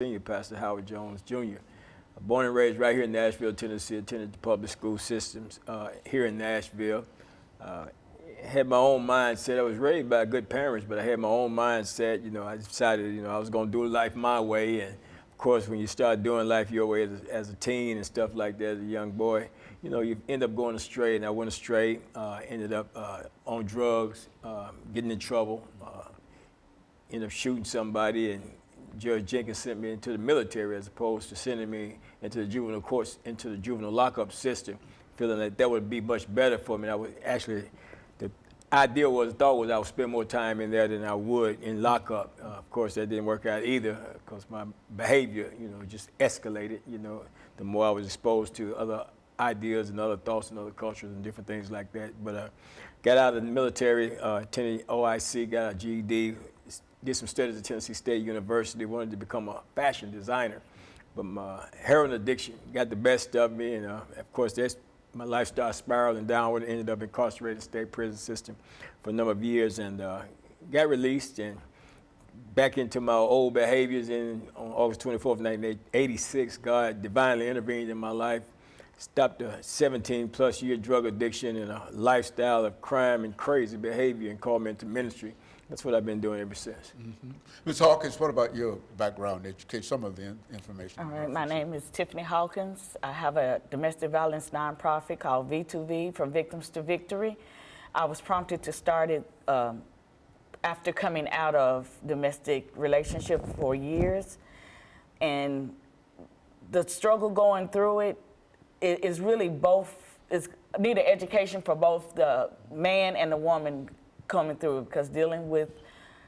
Senior Pastor Howard Jones Jr. Born and raised right here in Nashville, Tennessee, attended the public school systems here in Nashville. Uh, had my own mindset. I was raised by good parents, but I had my own mindset. I decided, I was going to do life my way. And of course, when you start doing life your way as a teen and stuff like that, as a young boy, you end up going astray. And I went astray, ended up on drugs, getting in trouble, ended up shooting somebody, and Judge Jenkins sent me into the military as opposed to sending me into the juvenile courts, into the juvenile lockup system, feeling that would be much better for me. I was actually, the thought was I would spend more time in there than I would in lockup. Of course, that didn't work out either because my behavior, just escalated. The more I was exposed to other ideas and other thoughts and other cultures and different things like that. But got out of the military, attended OIC, got a GED, did some studies at Tennessee State University, wanted to become a fashion designer. But my heroin addiction got the best of me, and of course, my life started spiraling downward, ended up incarcerated in the state prison system for a number of years, and got released and back into my old behaviors. On August 24th, 1986, God divinely intervened in my life, stopped a 17-plus year drug addiction and a lifestyle of crime and crazy behavior, and called me into ministry. That's what I've been doing ever since. Mm-hmm. Ms. Hawkins, what about your background, education, some of the information? All right, my name is Tiffany Hawkins. I have a domestic violence nonprofit called V2V, From Victims to Victory. I was prompted to start it after coming out of domestic relationship for years. And the struggle going through it is really need an education for both the man and the woman coming through, because dealing with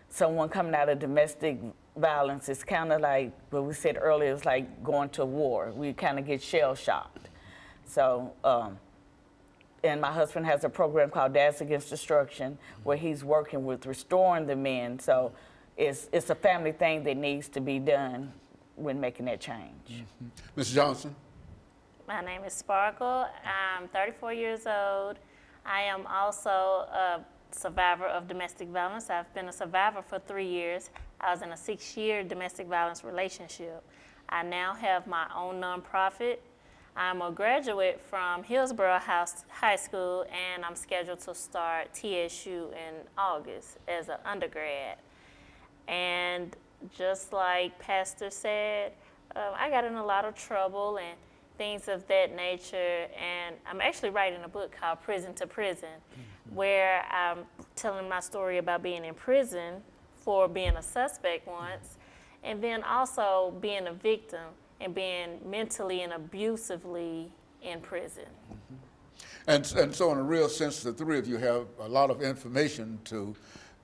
someone coming out of domestic violence is kind of like what we said earlier, it's like going to war. We kind of get shell-shocked. So, and my husband has a program called Dads Against Destruction, where he's working with restoring the men. So it's a family thing that needs to be done when making that change. Mm-hmm. Ms. Johnson? My name is Sparkle. I'm 34 years old. I am also a survivor of domestic violence. I've been a survivor for 3 years. I was in a 6-year domestic violence relationship. I now have my own nonprofit. I'm a graduate from Hillsborough High School, and I'm scheduled to start TSU in August as an undergrad. And just like Pastor said, I got in a lot of trouble and things of that nature, and I'm actually writing a book called Prison to Prison, where I'm telling my story about being in prison for being a suspect once, and then also being a victim and being mentally and abusively in prison. Mm-hmm. And so in a real sense, the three of you have a lot of information to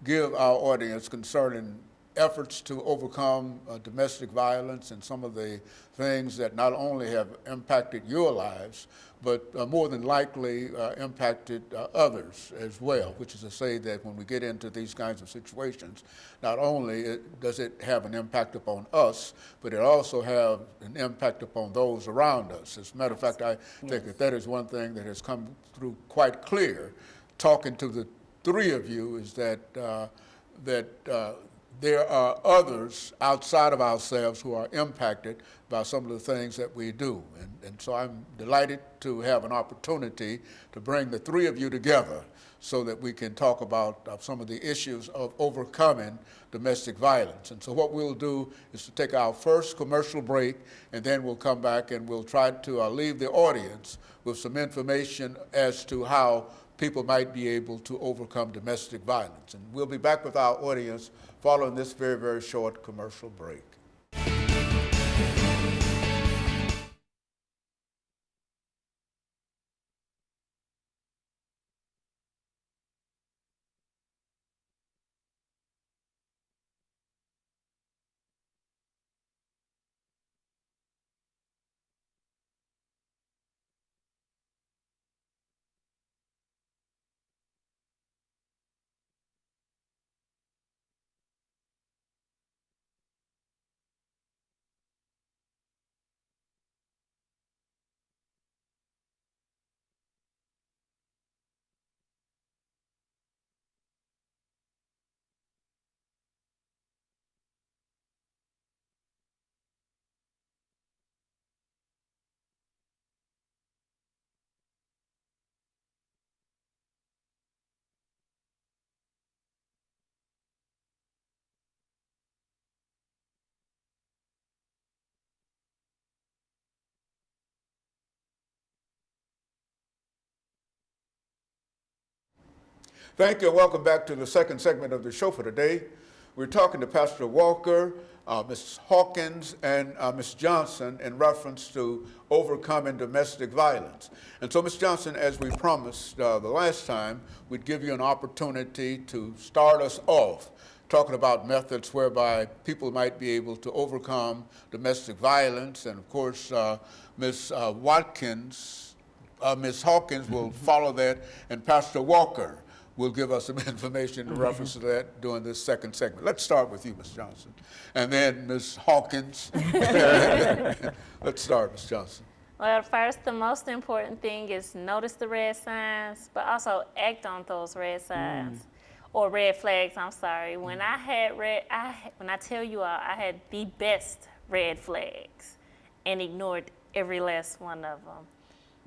give our audience concerning efforts to overcome domestic violence and some of the things that not only have impacted your lives, but more than likely impacted others as well, which is to say that when we get into these kinds of situations, not only does it have an impact upon us, but it also have an impact upon those around us. As a matter of fact, I think that is one thing that has come through quite clear, talking to the three of you, is that there are others outside of ourselves who are impacted by some of the things that we do. And so I'm delighted to have an opportunity to bring the three of you together so that we can talk about some of the issues of overcoming domestic violence. And so what we'll do is to take our first commercial break, and then we'll come back and we'll try to leave the audience with some information as to how people might be able to overcome domestic violence. And we'll be back with our audience following this very, very short commercial break. Thank you and welcome back to the second segment of the show for today. We're talking to Pastor Walker, Ms. Hawkins, and Ms. Johnson in reference to overcoming domestic violence. And so, Ms. Johnson, as we promised the last time, we'd give you an opportunity to start us off talking about methods whereby people might be able to overcome domestic violence. And of course, Ms. Ms. Hawkins will follow that, and Pastor Walker will give us some information in reference to that during this second segment. Let's start with you, Ms. Johnson, and then Ms. Hawkins. Let's start, Ms. Johnson. Well, first, the most important thing is notice the red signs, but also act on those red signs. Or red flags, I'm sorry. When I had when I tell you all, I had the best red flags and ignored every last one of them.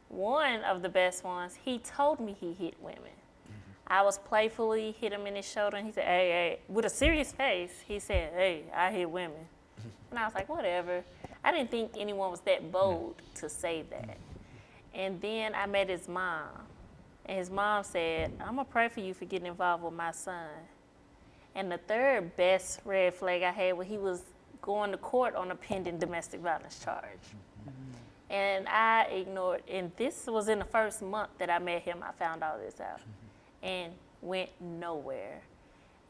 One of the best ones, he told me he hit women. I was playfully hit him in his shoulder, and he said, hey, with a serious face, he said, hey, I hit women. And I was like, whatever. I didn't think anyone was that bold to say that. And then I met his mom, and his mom said, I'm gonna pray for you for getting involved with my son. And the third best red flag I had was he was going to court on a pending domestic violence charge. And I ignored, and this was in the first month that I met him, I found all this out. And went nowhere.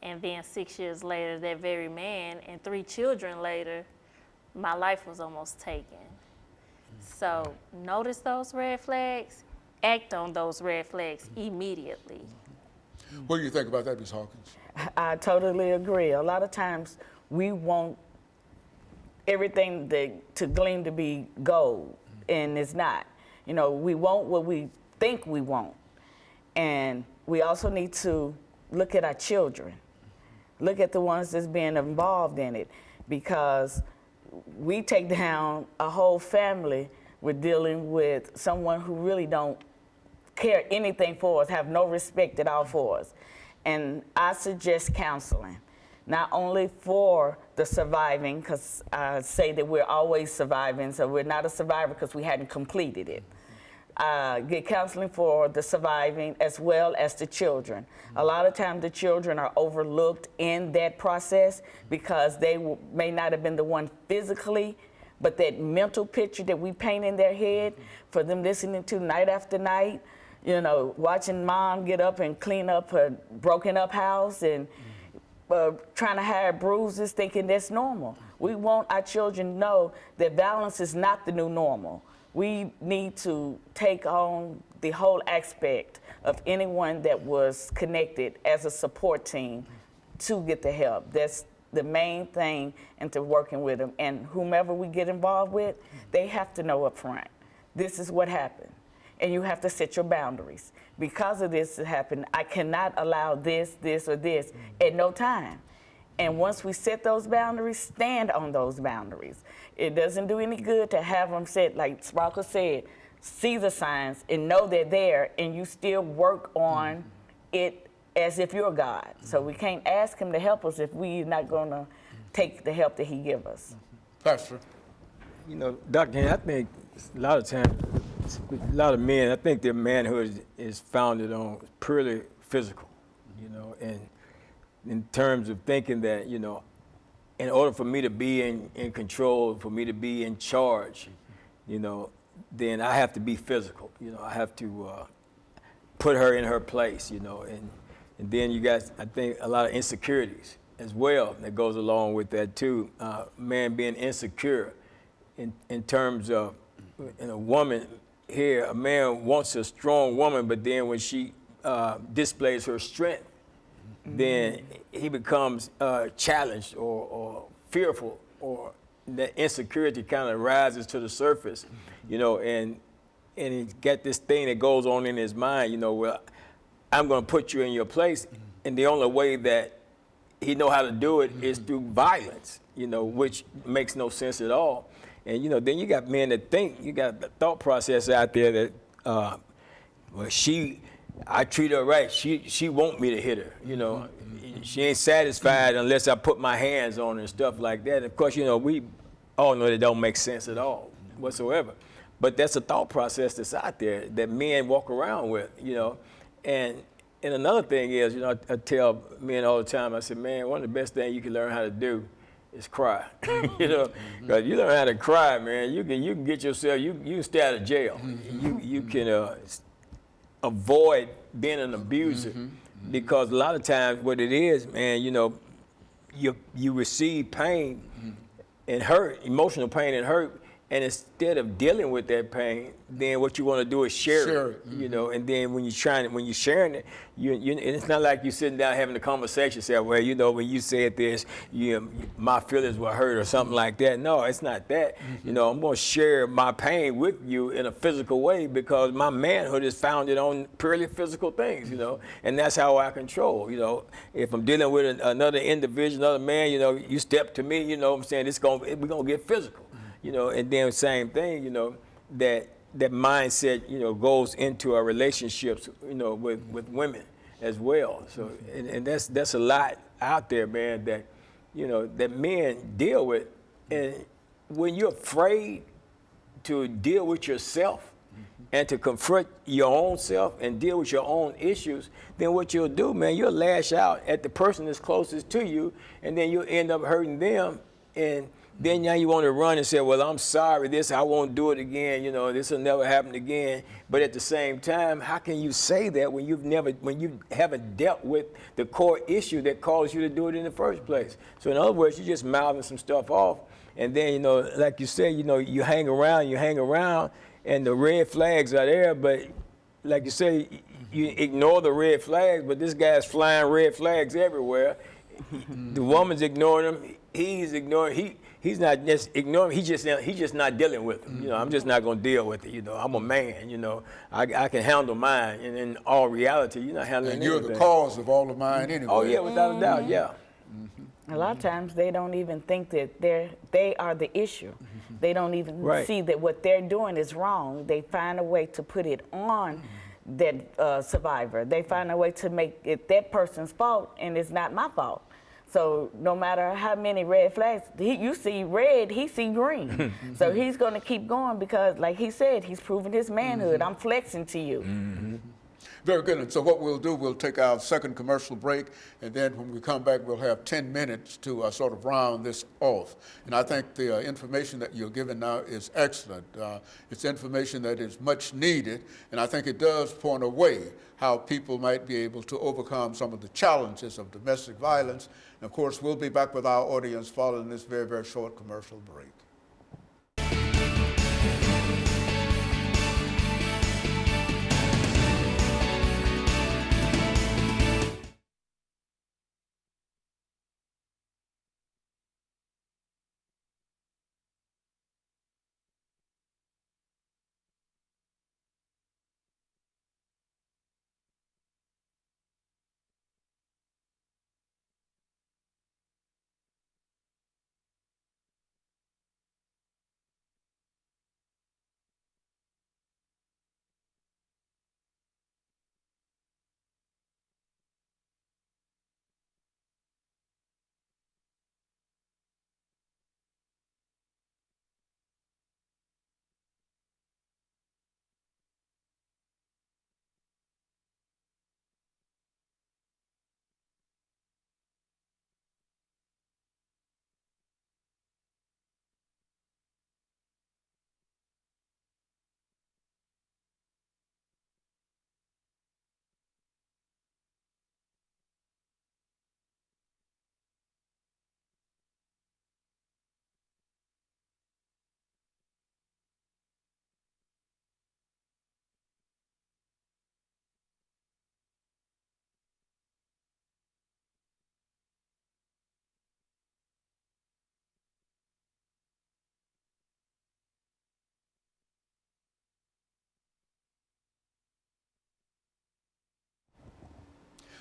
And then 6 years later, that very man, and 3 children later, my life was almost taken. So notice those red flags, act on those red flags immediately. What do you think about that, Ms. Hawkins? I totally agree. A lot of times we want everything to gleam to be gold, and it's not. You know, we want what we think we want. And we also need to look at our children. Look at the ones that's being involved in it, because we take down a whole family with dealing with someone who really don't care anything for us, have no respect at all for us. And I suggest counseling, not only for the surviving, because I say that we're always surviving, so we're not a survivor because we hadn't completed it. Get counseling for the surviving as well as the children. A lot of times the children are overlooked in that process because they may not have been the one physically, but that mental picture that we paint in their head for them listening to night after night, you know, watching mom get up and clean up her broken up house and trying to hide bruises, thinking that's normal. We want our children to know that violence is not the new normal. We need to take on the whole aspect of anyone that was connected as a support team to get the help. That's the main thing into working with them. And whomever we get involved with, they have to know up front, this is what happened. And you have to set your boundaries. Because of this happened, I cannot allow this, or this at no time. And once we set those boundaries, stand on those boundaries. It doesn't do any good to have them set, like Sparkle said, see the signs and know they're there, and you still work on it as if you're God. So we can't ask him to help us if we're not going to take the help that he gives us. Pastor. You know, Dr. Henry, I think a lot of times, a lot of men, I think their manhood is founded on purely physical, you know, and in terms of thinking that, you know, in order for me to be in control, for me to be in charge, you know, then I have to be physical. You know, I have to put her in her place, you know, and then you got, I think, a lot of insecurities as well that goes along with that too. Man being insecure in terms of, in a woman here, a man wants a strong woman, but then when she displays her strength, then he becomes challenged or fearful, or that insecurity kind of rises to the surface, you know, and he's got this thing that goes on in his mind, you know, well, I'm going to put you in your place, and the only way that he know how to do it is through violence, you know, which makes no sense at all. And, you know, then you got men that think, you got the thought process out there that, well, I treat her right. She want me to hit her, you know. She ain't satisfied unless I put my hands on her and stuff like that. Of course, you know, we all know that don't make sense at all whatsoever. But that's a thought process that's out there that men walk around with, you know. And And another thing is, you know, I tell men all the time, I said, man, one of the best things you can learn how to do is cry. You know, because you learn how to cry, man, you can get yourself, you can stay out of jail. You can avoid being an abuser, because a lot of times what it is, man, you know, you receive pain and hurt, emotional pain and hurt, and instead of dealing with that pain, then what you want to do is share it. You know, and then when you're sharing it, and it's not like you're sitting down having a conversation, say, well, you know, when you said this, my feelings were hurt or something like that. No, it's not that. You know, I'm going to share my pain with you in a physical way, because my manhood is founded on purely physical things, you know, and that's how I control. You know, if I'm dealing with another individual, another man, you know, you step to me, you know what I'm saying, we're going to get physical. You know, and then same thing, you know, that mindset, you know, goes into our relationships, you know, with women as well. So, and that's a lot out there, man, that, you know, that men deal with. And when you're afraid to deal with yourself and to confront your own self and deal with your own issues, then what you'll do, man, you'll lash out at the person that's closest to you, and then you'll end up hurting them. And then now you want to run and say, well, I'm sorry, I won't do it again, you know, this will never happen again. But at the same time, how can you say that when you haven't dealt with the core issue that caused you to do it in the first place? So in other words, you're just mouthing some stuff off. And then, you know, like you said, you know, you hang around, and the red flags are there, but like you say, you ignore the red flags, but this guy's flying red flags everywhere. The woman's ignoring him, he's ignoring, he's not just ignoring, he's just not dealing with them. You know, I'm just not going to deal with it. You know, I'm a man. You know, I can handle mine. And in all reality, you're not handling anything. And you're the cause of all of mine anyway. Oh yeah, without a doubt, yeah. A lot of times they don't even think that they are the issue. They don't even see that what they're doing is wrong. They find a way to put it on that survivor. They find a way to make it that person's fault, and it's not my fault. So no matter how many red flags, you see red, he see green. So he's going to keep going because, like he said, he's proving his manhood. I'm flexing to you. Very good. And so what we'll do, we'll take our second commercial break, and then when we come back, we'll have 10 minutes to sort of round this off. And I think the information that you're giving now is excellent. It's information that is much needed, and I think it does point a way how people might be able to overcome some of the challenges of domestic violence. And of course, we'll be back with our audience following this very, very short commercial break.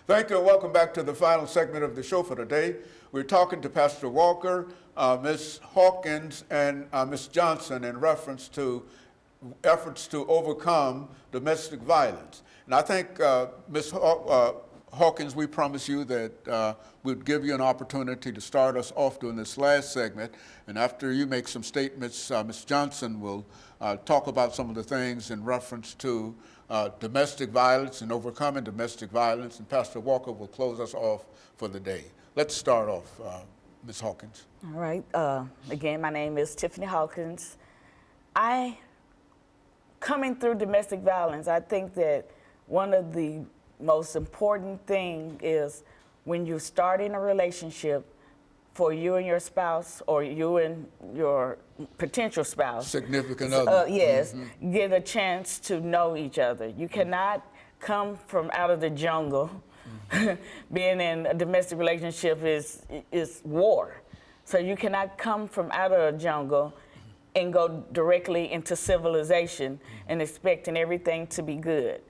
Thank you, and welcome back to the final segment of the show for today. We're talking to Pastor Walker, Ms. Hawkins, and Ms. Johnson in reference to efforts to overcome domestic violence. And I think, Ms. Hawkins, we promised you that we'd give you an opportunity to start us off during this last segment. And after you make some statements, Ms. Johnson will talk about some of the things in reference to domestic violence and overcoming domestic violence. And Pastor Walker will close us off for the day. Let's start off, Ms. Hawkins. All right. Again, my name is Tiffany Hawkins. Coming through domestic violence, I think that one of the most important thing is when you're starting a relationship for you and your spouse, or you and your potential spouse. Significant other. Yes, get a chance to know each other. You cannot come from out of the jungle. Being in a domestic relationship is war. So you cannot come from out of the jungle and go directly into civilization and expecting everything to be good.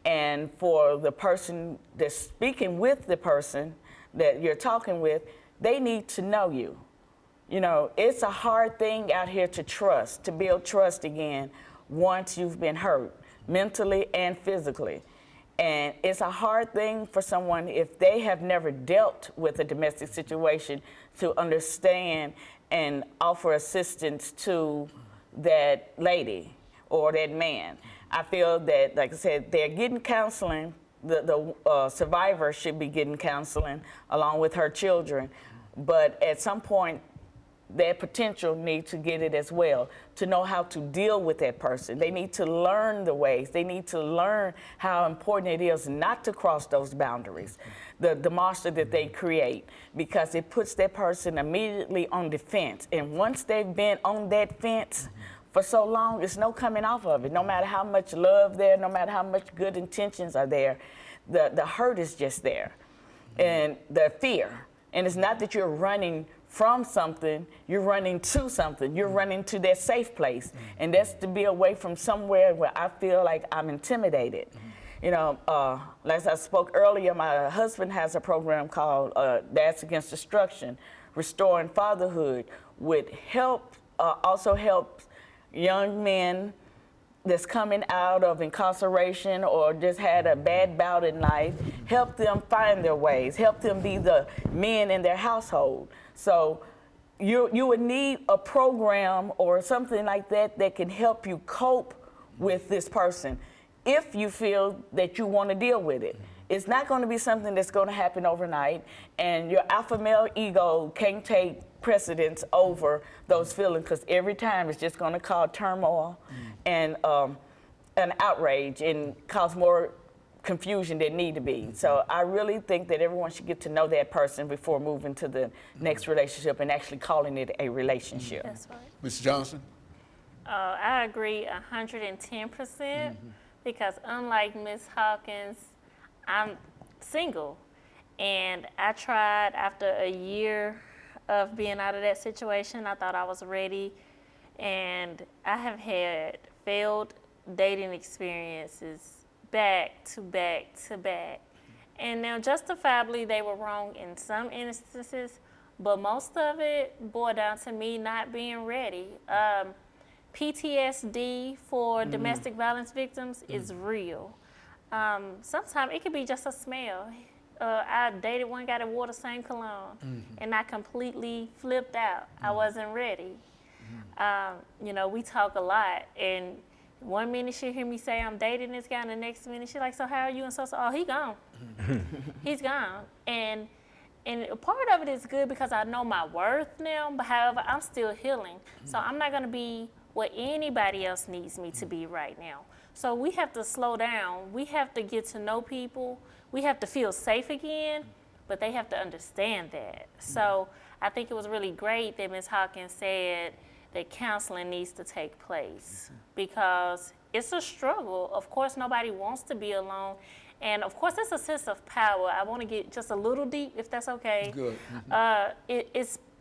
And for the person that's speaking with the person that you're talking with, they need to know you. You know, it's a hard thing out here to trust, to build trust again once you've been hurt, mentally and physically. And it's a hard thing for someone, if they have never dealt with a domestic situation, to understand and offer assistance to that lady or that man. I feel that, like I said, they're getting counseling. The survivor should be getting counseling along with her children. But at some point, their potential need to get it as well, to know how to deal with that person. They need to learn the ways. They need to learn how important it is not to cross those boundaries, the monster that they create, because it puts that person immediately on defense. And once they've been on that fence for so long, there's no coming off of it. No matter how much love there, no matter how much good intentions are there, the hurt is just there, and the fear. And it's not that you're running from something, you're running to something. You're running to that safe place. And that's to be away from somewhere where I feel like I'm intimidated. You know, like I spoke earlier, my husband has a program called Dads Against Destruction, Restoring Fatherhood, would help, also help young men that's coming out of incarceration or just had a bad bout in life, help them find their ways, help them be the men in their household. So you would need a program or something like that that can help you cope with this person if you feel that you want to deal with it. It's not going to be something that's going to happen overnight, and your alpha male ego can't take precedence over those feelings, because every time it's just going to cause turmoil and an outrage and cause more confusion than need to be. So I really think that everyone should get to know that person before moving to the next relationship and actually calling it a relationship. That's right. Ms. Johnson? I agree 110%, because unlike Ms. Hawkins, I'm single. And I tried, after a year of being out of that situation, I thought I was ready. And I have had failed dating experiences back to back to back. And now justifiably they were wrong in some instances, but most of it boiled down to me not being ready. PTSD for domestic violence victims is real. Sometimes it could be just a smell. I dated one guy that wore the same cologne, and I completely flipped out. I wasn't ready. You know, we talk a lot, and one minute she'll hear me say I'm dating this guy, and the next minute she's like, so how are you? And so, oh, he gone. He's gone. And a part of it is good because I know my worth now, but however, I'm still healing. So I'm not gonna be what anybody else needs me to be right now. So we have to slow down. We have to get to know people. We have to feel safe again, but they have to understand that. So I think it was really great that Ms. Hawkins said that counseling needs to take place, because it's a struggle. Of course, nobody wants to be alone. And of course, it's a sense of power. I want to get just a little deep, if that's okay. Good.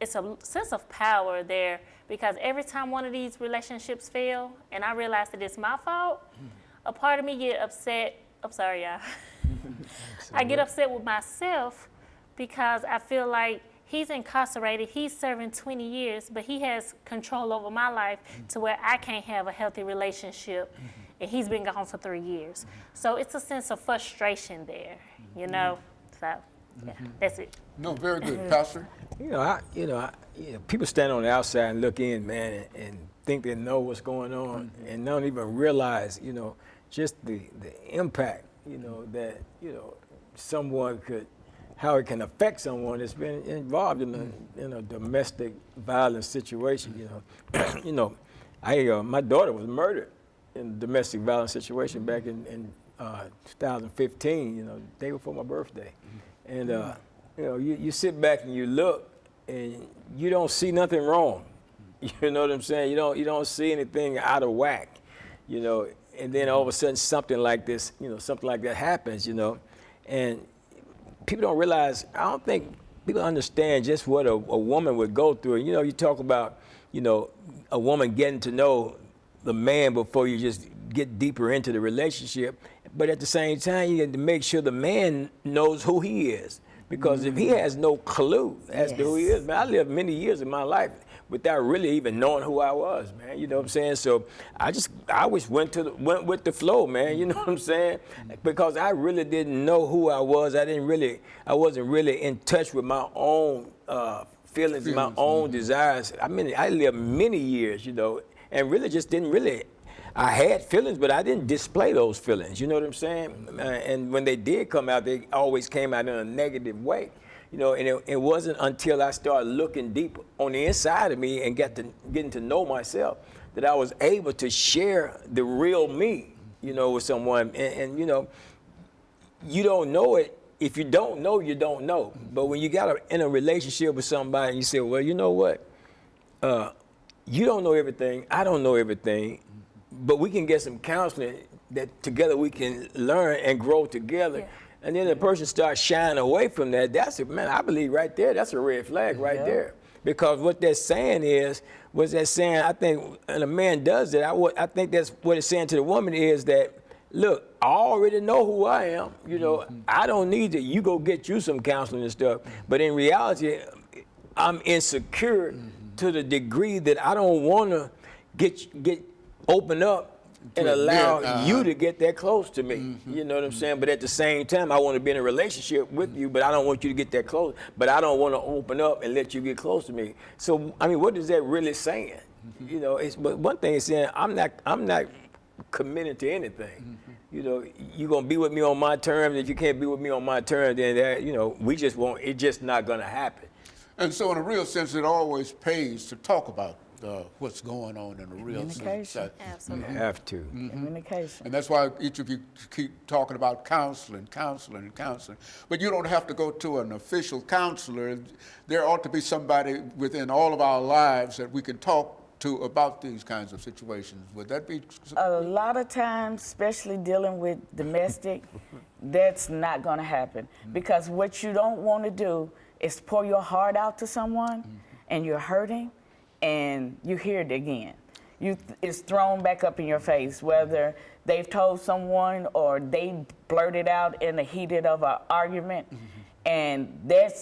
It's a sense of power there, because every time one of these relationships fail, and I realize that it's my fault, a part of me get upset. I'm sorry, y'all. I get upset with myself, because I feel like he's incarcerated, he's serving 20 years, but he has control over my life to where I can't have a healthy relationship, and he's been gone for 3 years. So it's a sense of frustration there, you know? So, yeah, that's it. No, very good. Pastor? People stand on the outside and look in, man, and think they know what's going on, and don't even realize, just the impact, that, someone could, how it can affect someone that's been involved in a domestic violence situation, my daughter was murdered in a domestic violence situation back in 2015, day before my birthday. And, you sit back and you look and you don't see nothing wrong. You know what I'm saying? You don't see anything out of whack, and then all of a sudden something like this, something like that happens, and people don't realize, I don't think people understand just what a woman would go through. You talk about, a woman getting to know the man before you just get deeper into the relationship. But at the same time, you have to make sure the man knows who he is. Because if he has no clue as to who he is, man, I lived many years of my life without really even knowing who I was, man. You know what I'm saying? So I always went with the flow, man. You know what I'm saying? Because I really didn't know who I was. I wasn't really in touch with my own feelings, my own desires. I mean, I lived many years, and really just didn't really. I had feelings, but I didn't display those feelings. You know what I'm saying? And when they did come out, they always came out in a negative way. And it wasn't until I started looking deep on the inside of me and getting to know myself that I was able to share the real me, with someone. And you don't know it. If you don't know, you don't know. But when you got in a relationship with somebody and you say, well, you know what? You don't know everything. I don't know everything. But we can get some counseling that together we can learn and grow together. Yeah. And then the person starts shying away from that. That's it, man. I believe right there, that's a red flag right there. Because what they're saying I think, and a man does that, I think that's what it's saying to the woman is that, look, I already know who I am. I don't need to, you go get you some counseling and stuff. But in reality, I'm insecure to the degree that I don't want to get open up and allow you to get that close to me. You know what I'm saying? But at the same time, I want to be in a relationship with you, but I don't want you to get that close. But I don't want to open up and let you get close to me. So, I mean, what is that really saying? But one thing is saying, I'm not committed to anything. You're going to be with me on my terms. If you can't be with me on my terms, then we just won't, it's just not going to happen. And so in a real sense, it always pays to talk about what's going on in a real sense. Absolutely. You have to. Communication. And that's why each of you keep talking about counseling. But you don't have to go to an official counselor. There ought to be somebody within all of our lives that we can talk to about these kinds of situations. Would that be? A lot of times, especially dealing with domestic, that's not going to happen. Because what you don't want to do is pour your heart out to someone and you're hurting, and you hear it again. It's thrown back up in your face, whether they've told someone or they blurted out in the heated of an argument, and that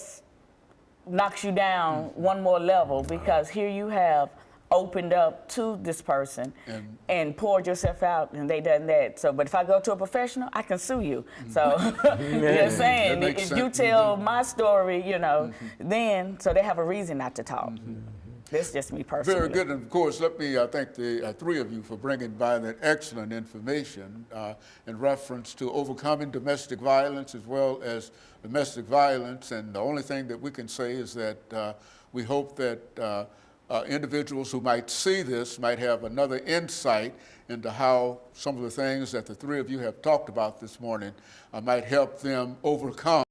knocks you down one more level because here you have opened up to this person and poured yourself out, and they done that. So, but if I go to a professional, I can sue you. So, you're saying if you tell my story, then so they have a reason not to talk. That's just me personally. Very good. And of course, let me thank the three of you for bringing by that excellent information in reference to overcoming domestic violence as well as domestic violence. And the only thing that we can say is that we hope that individuals who might see this might have another insight into how some of the things that the three of you have talked about this morning might help them overcome